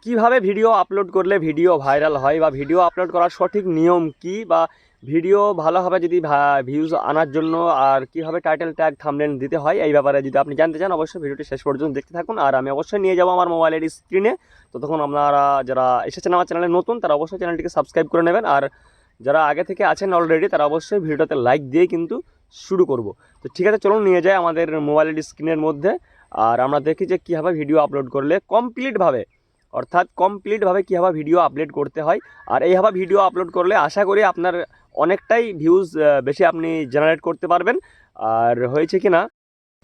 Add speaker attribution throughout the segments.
Speaker 1: কিভাবে video upload করলে video viral হয় বা ভিডিও আপলোড করার সঠিক নিয়ম কি, বা ভিডিও ভালোভাবে যদি ভিউজ আনার জন্য আর কিভাবে টাইটেল ট্যাগ থাম্বনেল দিতে হয়, এই ব্যাপারে যদি আপনি জানতে চান অবশ্যই ভিডিওটি শেষ পর্যন্ত দেখতে থাকুন। আর আমি অবশ্যই নিয়ে যাবো আমার মোবাইলের স্ক্রিনে। তো তখন আপনারা যারা এসেছেন আমার চ্যানেলে নতুন তারা অবশ্যই চ্যানেলটিকে সাবস্ক্রাইব করে নেবেন, আর যারা আগে থেকে আছেন অলরেডি তারা অবশ্যই ভিডিওটাতে লাইক দিয়ে কিন্তু শুরু করব। তো ঠিক আছে, চলুন নিয়ে যাই আমাদের মোবাইলের স্ক্রিনের মধ্যে, আর আমরা দেখি যে কীভাবে ভিডিও আপলোড করলে কমপ্লিটভাবে কীভাবে ভিডিও আপলোড করতে হয়। আর এইভাবে ভিডিও আপলোড করলে আশা করি আপনার অনেকটাই ভিউজ বেশি আপনি জেনারেট করতে পারবেন। আর হয়েছে কি না,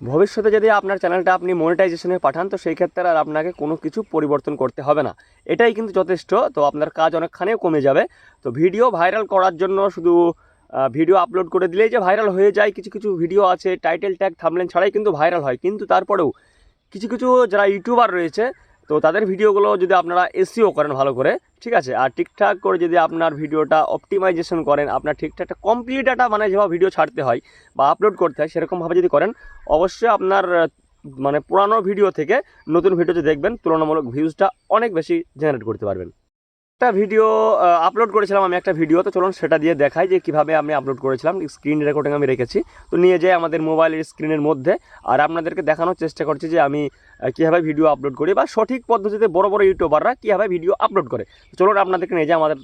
Speaker 1: ভবিষ্যতে যদি আপনার চ্যানেলটা আপনি মনিটাইজেশনে পাঠান তো সেই ক্ষেত্রে আর আপনাকে কোনো কিছু পরিবর্তন করতে হবে না, এটাই কিন্তু যথেষ্ট। তো আপনার কাজ অনেকখানি কমে যাবে। তো ভিডিও ভাইরাল করার জন্য শুধু ভিডিও আপলোড করে দিলেই যে ভাইরাল হয়ে যায়, কিছু কিছু ভিডিও আছে টাইটেল ট্যাগ থাম্বনেল ছাড়াই কিন্তু ভাইরাল হয়। কিন্তু তারপরেও কিছু কিছু যারা ইউটিউবার রয়েছে তো তাদের ভিডিওগুলো যদি আপনারা এসইও করেন ভালো করে, ঠিক আছে, আর ঠিকঠাক করে যদি আপনার ভিডিওটা অপটিমাইজেশন করেন, আপনার ঠিকঠাক একটা কমপ্লিট একটা মানে যেভাবে ভিডিও ছাড়তে হয় বা আপলোড করতে হয় সেরকমভাবে যদি করেন, অবশ্যই আপনার মানে পুরানো ভিডিও থেকে নতুন ভিডিওতে দেখবেন তুলনামূলক ভিউজটা অনেক বেশি জেনারেট করতে পারবেন। একটা ভিডিও আপলোড করেছিলাম আমি, একটা ভিডিও, তো চলুন সেটা দিয়ে দেখাই যে কীভাবে আমি আপলোড করেছিলাম। স্ক্রিন রেকর্ডিং আমি রেখেছি, তো নিয়ে যাই আমাদের মোবাইলের স্ক্রিনের মধ্যে, আর আপনাদেরকে দেখানোর চেষ্টা করছি যে আমি কীভাবে ভিডিও আপলোড করি বা সঠিক পদ্ধতিতে বড় বড় ইউটিউবাররা কীভাবে ভিডিও আপলোড করে। চলুন আপনাদেরকে নিয়ে যাই আমাদের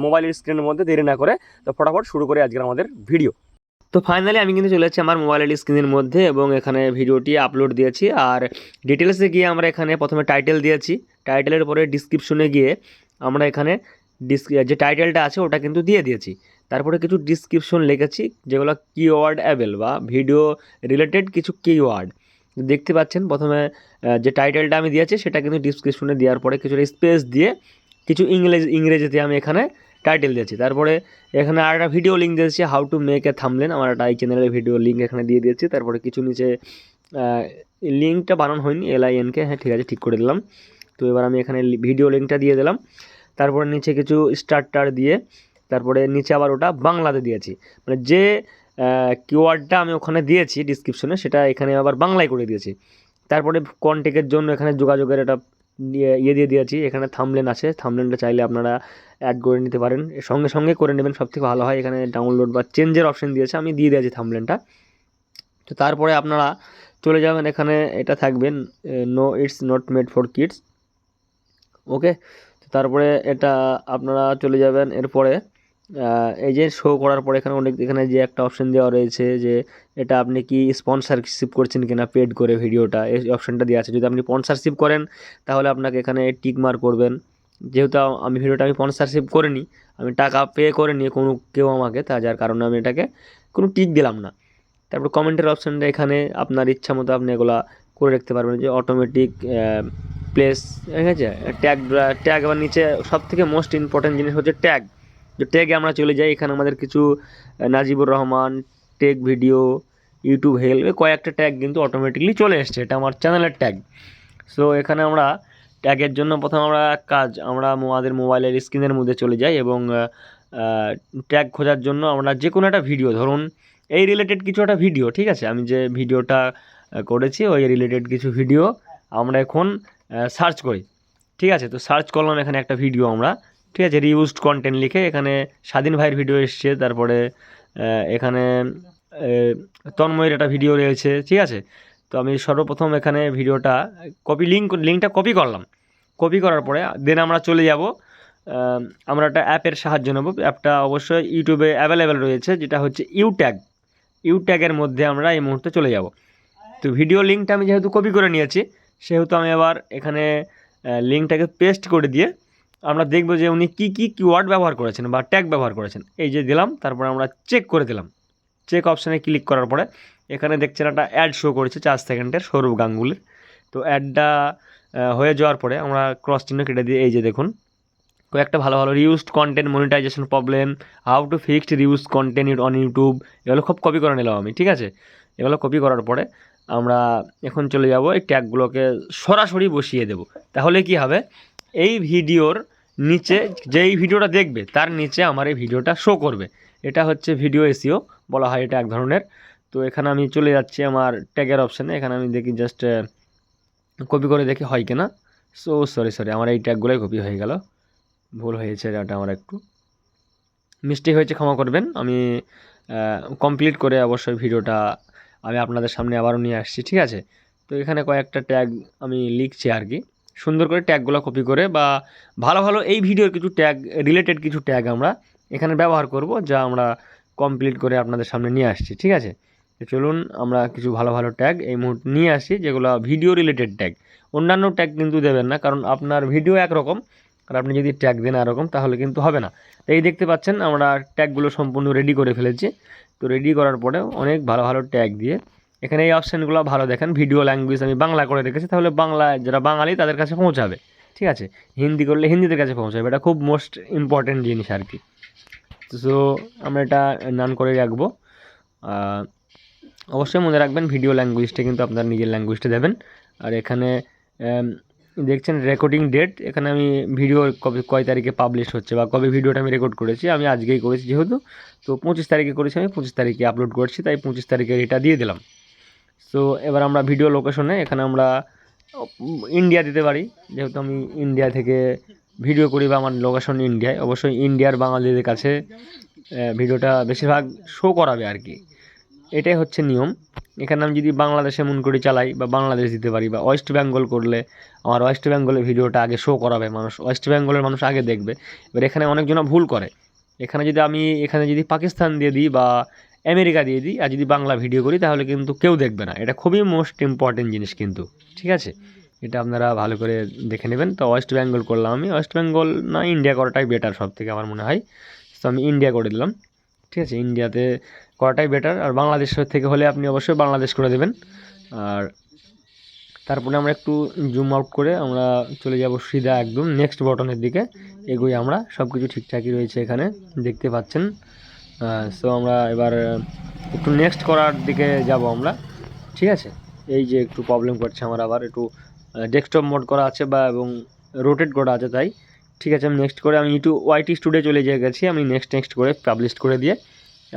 Speaker 1: মোবাইলের স্ক্রিনের মধ্যে, দেরি না করে তো ফটাফট শুরু করে আজকের আমাদের ভিডিও। তো ফাইনালি আমি কিন্তু চলে যাচ্ছি আমার মোবাইলের স্ক্রিনের মধ্যে এবং এখানে ভিডিওটি আপলোড দিয়েছি। আর ডিটেলসে গিয়ে আমরা এখানে প্রথমে টাইটেল দিয়েছি, টাইটেলের পরে ডিসক্রিপশনে গিয়ে আমরা এখানে যে টাইটেলটা আছে ওটা কিন্তু দিয়ে দিয়েছি। তারপরে কিছু ডিসক্রিপশন লিখেছি যেগুলো কিওয়ার্ড অ্যাবেল বা ভিডিও রিলেটেড কিছু কিওয়ার্ড দেখতে পাচ্ছেন। প্রথমে যে টাইটেলটা আমি দিয়েছি সেটা কিন্তু ডিসক্রিপশনে দেওয়ার পরে কিছুটা স্পেস দিয়ে কিছু ইংরেজিতে আমি এখানে টাইটেল দিয়েছি। তারপরে এখানে আর একটা ভিডিও লিঙ্ক দিয়েছি, how to make a thumbnail, আমার একটা এই চ্যানেলের ভিডিও লিঙ্ক এখানে দিয়ে দিয়েছি। তারপরে কিছু নিচে লিঙ্কটা বানানো হয়নি, LINK, হ্যাঁ ঠিক আছে, ঠিক করে দিলাম। তো এবার আমি এখানে ভিডিও লিঙ্কটা দিয়ে দিলাম। তারপরে নিচে কিছু স্টার্টার দিয়ে তারপরে নিচে আবার ওটা বাংলাতে দিয়েছি, মানে যে কিওয়ার্ডটা আমি ওখানে দিয়েছি ডিসক্রিপশনে সেটা এখানে আবার বাংলায় করে দিয়েছি। তারপরে কন্টেকের জন্য এখানে যোগাযোগের একটা ইয়ে দিয়ে দিয়েছি, এখানে থাম্বনেল আছে, থাম্বনেলটা চাইলে আপনারা অ্যাড করে নিতে পারেন, সঙ্গে সঙ্গে করে নেবেন সবথেকে ভালো হয়। এখানে ডাউনলোড বা চেঞ্জের অপশন দিয়েছে, আমি দিয়ে দিয়েছি থাম্বনেলটা। তো তারপরে আপনারা চলে যাবেন, এখানে এটা থাকবেন no it's not made for kids, okay. তো তারপরে এটা আপনারা চলে যাবেন। এরপরে এই যে শো করার পরে এখানে যে একটা অপশন দেওয়া রয়েছে যে এটা আপনি কি স্পন্সরশিপ করছেন কিনা পেড করে ভিডিওটা, এই অপশনটা দেওয়া আছে। যদি আপনি স্পন্সরশিপ করেন তাহলে আপনাকে এখানে টিক মার্ক করবেন। যেহেতু আমি ভিডিওটা স্পন্সরশিপ করিনি, আমি টাকা পে করে নিয়ে কেউ আমাকে, তা যার কারণে আমি এটাকে কোনো টিক দিলাম না। তারপর কমেন্টের অপশানটা এখানে আপনার ইচ্ছা মতো আপনি এগুলো করে রাখতে পারবেন, যে অটোমেটিক প্লেস, ঠিক আছে, ট্যাগ আবার নিচে সবথেকে মোস্ট ইম্পর্ট্যান্ট জিনিস হচ্ছে ট্যাগ। যে ট্যাগে আমরা চলে যাই, এখানে আমাদের কিছু Najibur Rahman, take video, YouTube help, কয়েকটা ট্যাগ কিন্তু অটোমেটিকলি চলে এসছে, এটা আমার চ্যানেলের ট্যাগ। সো এখানে আমরা ট্যাগের জন্য প্রথম আমরা আমাদের মোবাইলের স্ক্রিনের মধ্যে চলে যাই এবং ট্যাগ খোঁজার জন্য আমরা যে কোনো একটা ভিডিও, ধরুন এই রিলেটেড কিছু একটা ভিডিও, ঠিক আছে, আমি যে ভিডিওটা করেছি ওই রিলেটেড কিছু ভিডিও আমরা এখন সার্চ করি, ঠিক আছে। তো সার্চ করলাম এখানে একটা ভিডিও আমরা, ঠিক আছে, রিউজড কন্টেন্ট লিখে এখানে স্বাধীন ভাইয়ের ভিডিও এসছে, তারপরে এখানে তন্ময়ের একটা ভিডিও রয়েছে, ঠিক আছে। তো আমি সর্বপ্রথম এখানে ভিডিওটা লিঙ্কটা কপি করলাম, কপি করার পরে দেন আমরা চলে যাব, আমরা একটা অ্যাপের সাহায্য নেব। অ্যাপটা অবশ্যই ইউটিউবে অ্যাভেলেবেল রয়েছে, যেটা হচ্ছে ইউট্যাগের মধ্যে আমরা এই মুহূর্তে চলে যাব। তো ভিডিও লিঙ্কটা আমি যেহেতু কপি করে নিয়েছি সেহেতু আমি আবার এখানে লিঙ্কটাকে পেস্ট করে দিয়ে আমরা দেখব যে উনি কী কিওয়ার্ড ব্যবহার করেছেন বা ট্যাগ ব্যবহার করেছেন, এই যে দিলাম। তারপর আমরা চেক করে দিলাম, চেক অপশানে ক্লিক করার পরে এখানে দেখছেন একটা অ্যাড শো করেছে 4 সেকেন্ডের সৌরভ গাঙ্গুলির। তো অ্যাডটা হয়ে যাওয়ার পরে আমরা ক্রস চিহ্ন কেটে দিয়ে এই যে দেখুন কয়েকটা ভালো reused content monetization problem, how to fixed reuse content on YouTube, এগুলো খুব কপি করে নিলাম আমি, ঠিক আছে। এগুলো কপি করার পরে আমরা এখন চলে যাব এই ট্যাগগুলোকে সরাসরি বসিয়ে দেব। তাহলে কি হবে, এই ভিডিওর নিচে যেই ভিডিওটা দেখবে তার নিচে আমার এই ভিডিওটা শো করবে। এটা হচ্ছে ভিডিও এসইও বলা হয়, এটা এক ধরনের। তো এখানে আমি চলে যাচ্ছি আমার ট্যাগের অপশানে, এখানে আমি দেখি জাস্ট কপি করে দেখি হয় কিনা। সো সরি আমার এই ট্যাগগুলোই কপি হয়ে গেল, ভুল হয়েছে, এটা আমার একটু মিস্টেক হয়েছে, ক্ষমা করবেন। আমি কমপ্লিট করে অবশ্যই ভিডিওটা আমি আপনাদের সামনে আবারও নিয়ে আসছি, ঠিক আছে। তো এখানে কয়েকটা ট্যাগ আমি লিখছি আর কি, সুন্দর করে ট্যাগগুলো কপি করে বা ভালো ভালো এই ভিডিওর কিছু ট্যাগ রিলেটেড কিছু ট্যাগ আমরা এখানে ব্যবহার করব, যা আমরা কমপ্লিট করে আপনাদের সামনে নিয়ে আসছি, ঠিক আছে। তো চলুন আমরা কিছু ভালো ভালো ট্যাগ এই মুহূর্তে নিয়ে আসি, যেগুলো ভিডিও রিলেটেড ট্যাগ। অন্যান্য ট্যাগ কিন্তু দেবেন না, কারণ আপনার ভিডিও একরকম আর আপনি যদি ট্যাগ দেন এরকম তাহলে কিন্তু হবে না। তো এই দেখতে পাচ্ছেন আমরা ট্যাগগুলো সম্পূর্ণ রেডি করে ফেলেছি। তো রেডি করার পরে অনেক ভালো ভালো ট্যাগ দিয়ে এখানে এই অপশানগুলো ভালো দেখেন, ভিডিও ল্যাঙ্গুয়েজ আমি বাংলা করে রেখেছি, তাহলে বাংলা যারা বাঙালি তাদের কাছে পৌঁছাবে, ঠিক আছে। হিন্দি করলে হিন্দিদের কাছে পৌঁছাবে, এটা খুব মোস্ট ইম্পর্টেন্ট জিনিস আর কি। সো আমরা এটা নান করে রাখবো। অবশ্যই মনে রাখবেন ভিডিও ল্যাঙ্গুয়েজটা কিন্তু আপনার নিজের ল্যাঙ্গুয়েজটা দেবেন। আর এখানে দেখছেন রেকর্ডিং ডেট, এখানে আমি ভিডিও কবে কয় তারিখে পাবলিশ হচ্ছে বা কবে ভিডিওটা আমি রেকর্ড করেছি, আমি আজকেই করেছি যেহেতু, তো 25 তারিখে করেছি, আমি 25 তারিখে আপলোড করছি, তাই 25 তারিখে এটা দিয়ে দিলাম। সো এবার আমরা ভিডিও লোকেশনে এখানে আমরা ইন্ডিয়া দিতে পারি, যেহেতু আমি ইন্ডিয়া থেকে ভিডিও করি বা আমার লোকেশন ইন্ডিয়ায়, অবশ্যই ইন্ডিয়ার বাঙালিদের কাছে ভিডিওটা বেশিরভাগ শো করাবে আর কি, এটাই হচ্ছে নিয়ম। এখানে আমি যদি বাংলাদেশে মন করে চালাই বা বাংলাদেশ দিতে পারি, বা ওয়েস্ট বেঙ্গল করলে আমার ওয়েস্ট বেঙ্গলের ভিডিওটা আগে শো করাবে, মানুষ ওয়েস্ট বেঙ্গলের মানুষ আগে দেখবে। এবার এখানে অনেকজন ভুল করে, এখানে যদি আমি এখানে যদি পাকিস্তান দিয়ে দিই বা আমেরিকা দিয়ে দিই আর যদি বাংলা ভিডিও করি তাহলে কিন্তু কেউ দেখবে না, এটা খুবই মোস্ট ইম্পর্টেন্ট জিনিস কিন্তু, ঠিক আছে। এটা আপনারা ভালো করে দেখে নেবেন। তো ওয়েস্ট বেঙ্গল করলাম, আমি ওয়েস্ট বেঙ্গল না ইন্ডিয়া করাটাই বেটার সব থেকে আমার মনে হয়, তো আমি ইন্ডিয়া করে দিলাম, ঠিক আছে। ইন্ডিয়াতে করাটাই বেটার, আর বাংলাদেশ থেকে হলে আপনি অবশ্যই বাংলাদেশ করে দেবেন। আর তারপরে আমরা একটু জুম আউট করে আমরা চলে যাব সিধা একদম নেক্সট বটনের দিকে এগোই আমরা, সব কিছু ঠিকঠাকই রয়েছে এখানে দেখতে পাচ্ছেন। সো আমরা এবার একটু নেক্সট করার দিকে যাব আমরা, ঠিক আছে। এই যে একটু প্রবলেম করছে আমার, আবার একটু ডেস্কটপ মোড করা আছে বা এবং রোটেট করা আছে, তাই ঠিক আছে। আমি নেক্সট করে আমি ওয়াইটি স্টুডিও চলে গেছি, আমি নেক্সট করে পাবলিশ করে দিয়ে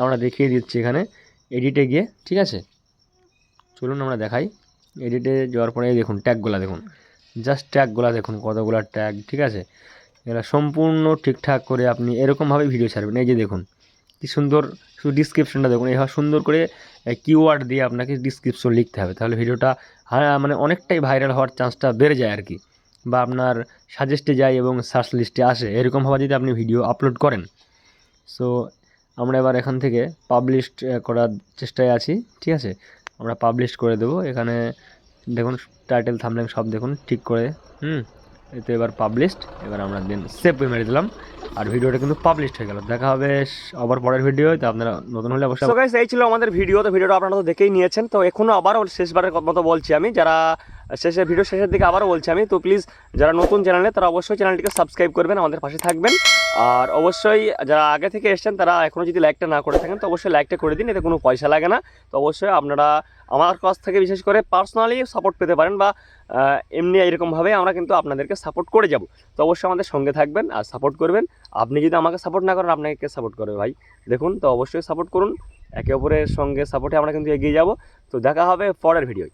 Speaker 1: আমরা দেখিয়ে দিচ্ছি এখানে এডিটে গিয়ে, ঠিক আছে। চলুন আমরা দেখাই। এডিটে যাওয়ার পরে দেখুন ট্যাগগুলো দেখুন, জাস্ট ট্যাগগুলো দেখুন কতগুলো ট্যাগ, ঠিক আছে। এরা সম্পূর্ণ ঠিকঠাক করে আপনি এরকমভাবে ভিডিও ছাড়বেন। এই যে দেখুন কি সুন্দর, শুধু ডিসক্রিপশনটা দেখুন, এইভাবে সুন্দর করে কিওয়ার্ড দিয়ে আপনাকে ডিসক্রিপশন লিখতে হবে, তাহলে ভিডিওটা মানে অনেকটাই ভাইরাল হওয়ার চান্সটা বেড়ে যায় আর কি, বা আপনার সাজেস্টে যায় এবং সার্চ লিস্টে আসে, এরকমভাবে যদি আপনি ভিডিও আপলোড করেন। সো আমরা এবার এখান থেকে পাবলিশ করার চেষ্টায় আছি, ঠিক আছে। আমরা পাবলিশ করে দেবো, এখানে দেখুন টাইটেল থাম্বনেল সব দেখুন ঠিক করে, এতে এবার পাবলিশড, এবার আমরা দেন সেভ মেরে দিলাম, আর ভিডিওটা কিন্তু পাবলিশড হয়ে গেল। দেখা হবে আবার পরের ভিডিও, তো আপনারা নতুন হলে অবশ্যই। সো গাইস এই ছিল আমাদের ভিডিও, তো ভিডিওটা আপনারা তো দেখেই নিয়েছেন। তো এখনও আবারও শেষবারের মতো বলছি আমি, যারা ভিডিও শেষের দিকে আবারও বলছি আমি, তো প্লিজ যারা নতুন চ্যানেলে তারা অবশ্যই চ্যানেলটিকে সাবস্ক্রাইব করবেন, আমাদের পাশে থাকবেন। আর অবশ্যই যারা আগে থেকে এসেছেন তারা এখনও যদি লাইকটা না করে থাকেন তো অবশ্যই লাইকটা করে দিন, এতে কোনো পয়সা লাগে না। তো অবশ্যই আপনারা আমার কাছ থেকে বিশেষ করে পার্সোনালি সাপোর্ট পেতে পারেন, বা এমনি এরকমভাবে আমরা কিন্তু আপনাদেরকে সাপোর্ট করে যাব। তো অবশ্যই আমাদের সঙ্গে থাকবেন আর সাপোর্ট করবেন। আপনি যদি আমাকে সাপোর্ট না করেন আপনাকে সাপোর্ট করবে ভাই, দেখুন। তো অবশ্যই সাপোর্ট করুন, একে অপরের সঙ্গে সাপোর্টে আমরা কিন্তু এগিয়ে যাব। তো দেখা হবে পরের ভিডিও।